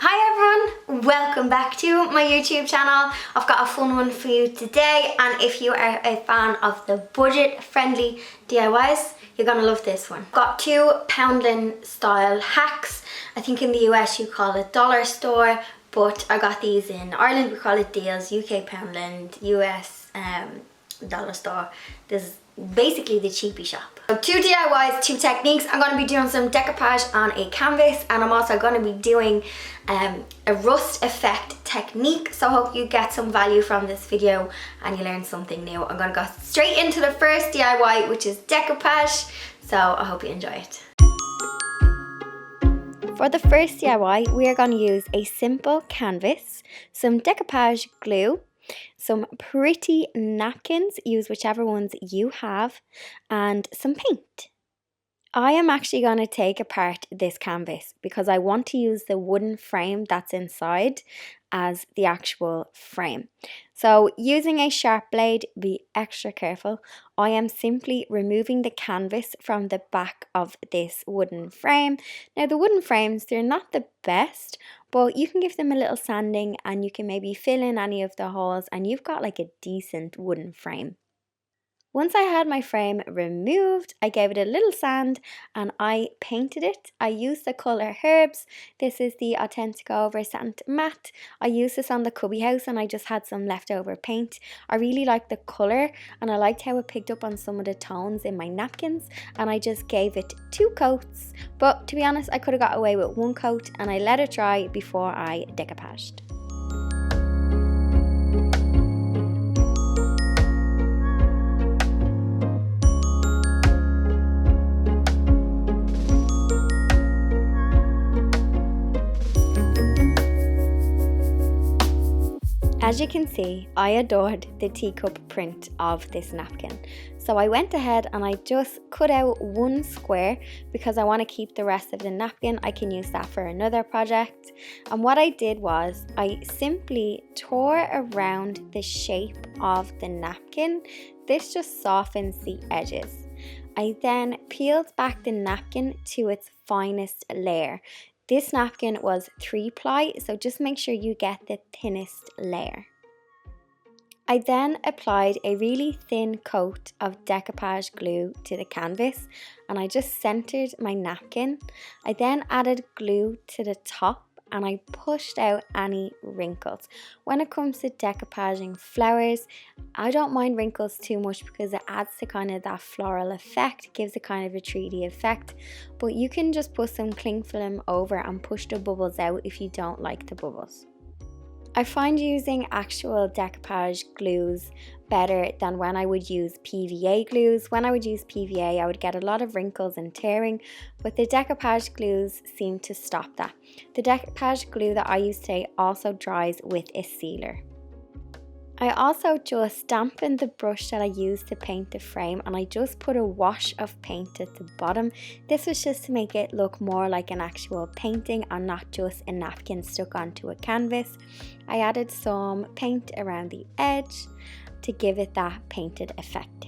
Hi everyone, welcome back to my YouTube channel. I've got a fun one for you today, and if you are a fan of the budget-friendly DIYs, you're gonna love this one. Got two Poundland style hacks. I think in the US you call it dollar store, but I got these in Ireland, we call it deals, UK Poundland, US dollar store. This is basically the cheapy shop. So two DIYs, two techniques. I'm going to be doing some decoupage on a canvas, and I'm also going to be doing a rust effect technique. So I hope you get some value from this video and you learn something new. I'm going to go straight into the first DIY, which is decoupage. So I hope you enjoy it. For the first DIY, we are going to use a simple canvas, some decoupage glue, some pretty napkins, use whichever ones you have, and some paint. I am actually going to take apart this canvas because I want to use the wooden frame that's inside as the actual frame. So using a sharp blade, be extra careful. I am simply removing the canvas from the back of this wooden frame. Now the wooden frames, they're not the best, but you can give them a little sanding and you can maybe fill in any of the holes and you've got like a decent wooden frame. Once I had my frame removed, I gave it a little sand and I painted it. I used the colour Herbs. This is the Autentico Versant Matte. I used this on the cubby house and I just had some leftover paint. I really liked the colour and I liked how it picked up on some of the tones in my napkins, and I just gave it 2 coats. But to be honest, I could have got away with 1 coat and I let it dry before I decoupaged. As you can see, I adored the teacup print of this napkin. So I went ahead and I just cut out 1 square because I want to keep the rest of the napkin. I can use that for another project. And what I did was I simply tore around the shape of the napkin. This just softens the edges. I then peeled back the napkin to its finest layer. This napkin was 3-ply, so just make sure you get the thinnest layer. I then applied a really thin coat of decoupage glue to the canvas and I just centered my napkin. I then added glue to the top and I pushed out any wrinkles. When it comes to decoupaging flowers, I don't mind wrinkles too much because it adds to kind of that floral effect, gives a kind of a treaty effect. But you can just put some cling film over and push the bubbles out if you don't like the bubbles. I find using actual decoupage glues better than when I would use PVA glues. When I would use PVA, I would get a lot of wrinkles and tearing, but the decoupage glues seem to stop that. The decoupage glue that I use today also dries with a sealer. I also just dampened the brush that I used to paint the frame and I just put a wash of paint at the bottom. This was just to make it look more like an actual painting and not just a napkin stuck onto a canvas. I added some paint around the edge to give it that painted effect.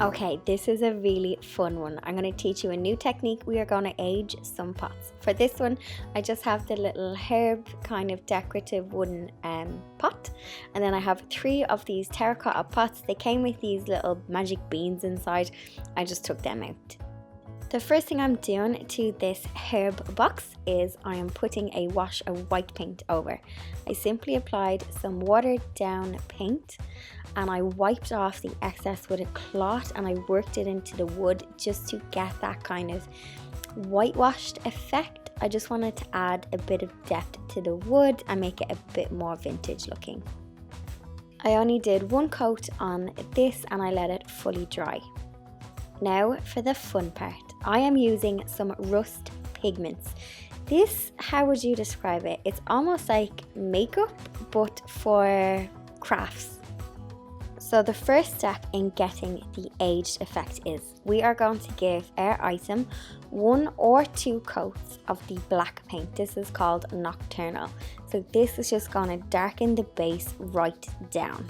Okay, this is a really fun one. I'm going to teach you a new technique. We are going to age some pots. For this one, I just have the little herb kind of decorative wooden pot. And then I have 3 of these terracotta pots. They came with these little magic beans inside. I just took them out. The first thing I'm doing to this herb box is I am putting a wash of white paint over. I simply applied some watered down paint and I wiped off the excess with a cloth and I worked it into the wood just to get that kind of whitewashed effect. I just wanted to add a bit of depth to the wood and make it a bit more vintage looking. I only did one coat on this and I let it fully dry. Now for the fun part. I am using some rust pigments. This, how would you describe it? It's almost like makeup, but for crafts. So the first step in getting the aged effect is we are going to give our item 1 or 2 coats of the black paint. This is called Nocturnal. So this is just going to darken the base right down.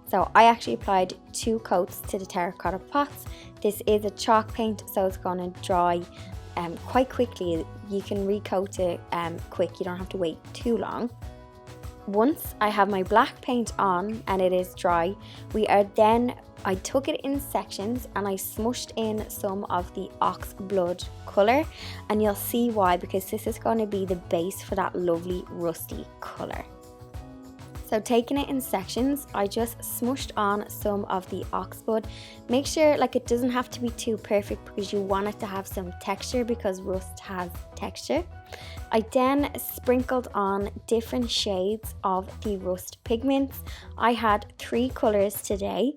So I actually applied 2 coats to the terracotta pots. This is a chalk paint, so it's going to dry quite quickly. You can recoat it quick, you don't have to wait too long. Once I have my black paint on and it is dry, I took it in sections and I smushed in some of the Oxblood colour, and you'll see why, because this is going to be the base for that lovely rusty colour. So taking it in sections, I just smushed on some of the Oxblood. Make sure it doesn't have to be too perfect because you want it to have some texture, because rust has texture. I then sprinkled on different shades of the rust pigments. I had 3 colours today.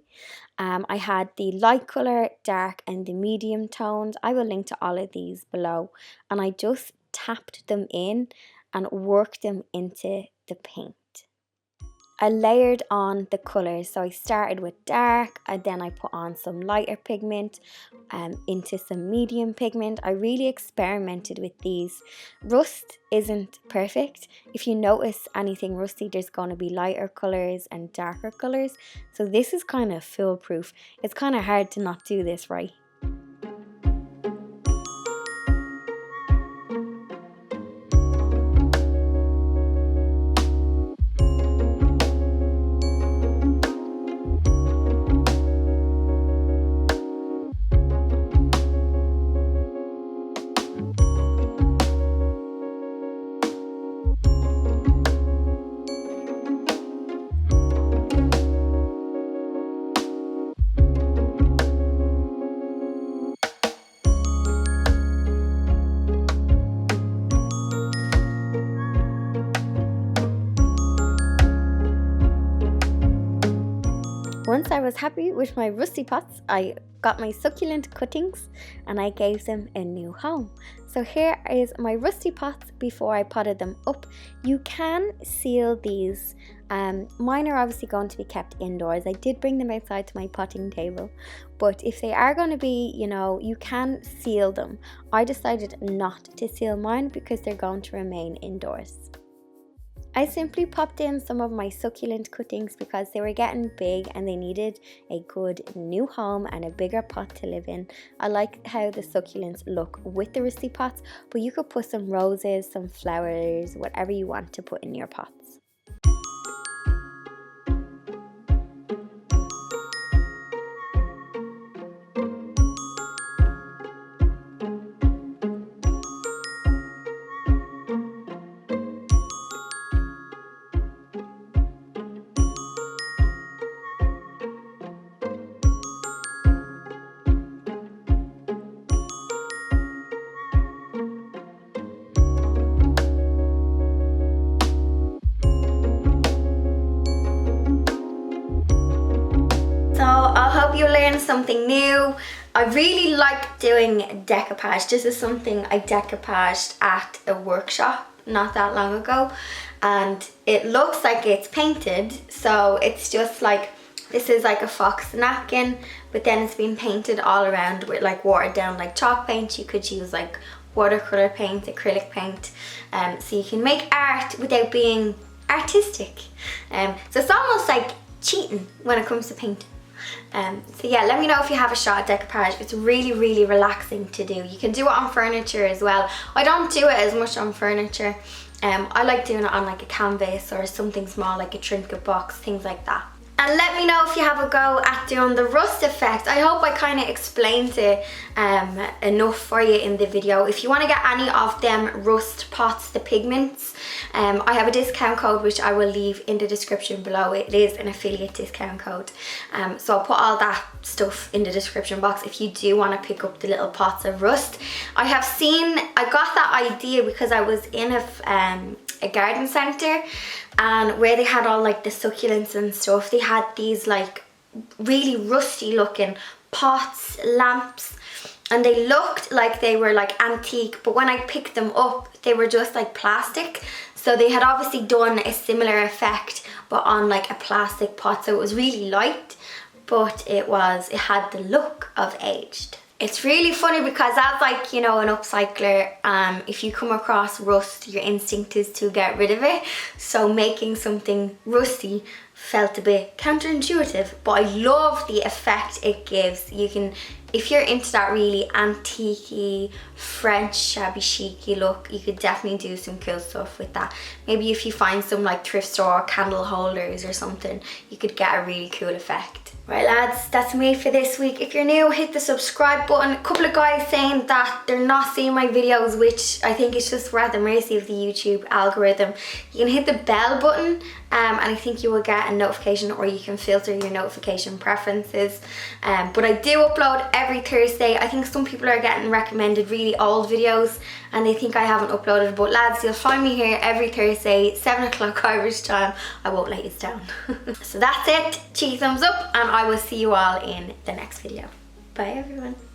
I had the light colour, dark and the medium tones. I will link to all of these below. And I just tapped them in and worked them into the paint. I layered on the colours, so I started with dark and then I put on some lighter pigment into some medium pigment. I really experimented with these. Rust isn't perfect. If you notice anything rusty, there's going to be lighter colours and darker colours. So this is kind of foolproof. It's kind of hard to not do this right. Once I was happy with my rusty pots, I got my succulent cuttings and I gave them a new home. So here is my rusty pots before I potted them up. You can seal these. Mine are obviously going to be kept indoors. I did bring them outside to my potting table, but if they are going to be, you can seal them. I decided not to seal mine because they're going to remain indoors. I simply popped in some of my succulent cuttings because they were getting big and they needed a good new home and a bigger pot to live in. I like how the succulents look with the rusty pots, but you could put some roses, some flowers, whatever you want to put in your pots. You learn something new. I really like doing decoupage. This is something I decoupaged at a workshop not that long ago, and it looks like it's painted, so it's just like, this is like a fox napkin, but then it's been painted all around with watered down chalk paint. You could use watercolor paint, acrylic paint, so you can make art without being artistic. So it's almost like cheating when it comes to painting. So yeah, let me know if you have a shot at decoupage. It's really, really relaxing to do. You can do it on furniture as well. I don't do it as much on furniture. I like doing it on a canvas or something small like a trinket box, things like that. And let me know if you have a go at doing the rust effect. I hope I kind of explained it enough for you in the video. If you want to get any of them rust pots, the pigments, I have a discount code which I will leave in the description below. It is an affiliate discount code. So I'll put all that stuff in the description box if you do want to pick up the little pots of rust. I got that idea because I was in a garden centre, and where they had all like the succulents and stuff, they had these like really rusty looking pots, lamps, and they looked like they were like antique, but when I picked them up they were just like plastic. So they had obviously done a similar effect but on like a plastic pot, so it was really light, but it had the look of aged. It's really funny because as like, you know, an upcycler, if you come across rust, your instinct is to get rid of it. So making something rusty felt a bit counterintuitive, but I love the effect it gives. You can, if you're into that really antique-y, French shabby chic-y look, you could definitely do some cool stuff with that. Maybe if you find some like thrift store candle holders or something, you could get a really cool effect. Right lads, that's me for this week. If you're new, hit the subscribe button. A couple of guys saying that they're not seeing my videos, which I think is just we're at the mercy of the YouTube algorithm. You can hit the bell button and I think you will get a notification, or you can filter your notification preferences. But I do upload every Thursday. I think some people are getting recommended really old videos and they think I haven't uploaded, but lads, you'll find me here every Thursday, 7 o'clock Irish time. I won't let you down. So that's it. Cheese thumbs up and I will see you all in the next video. Bye everyone.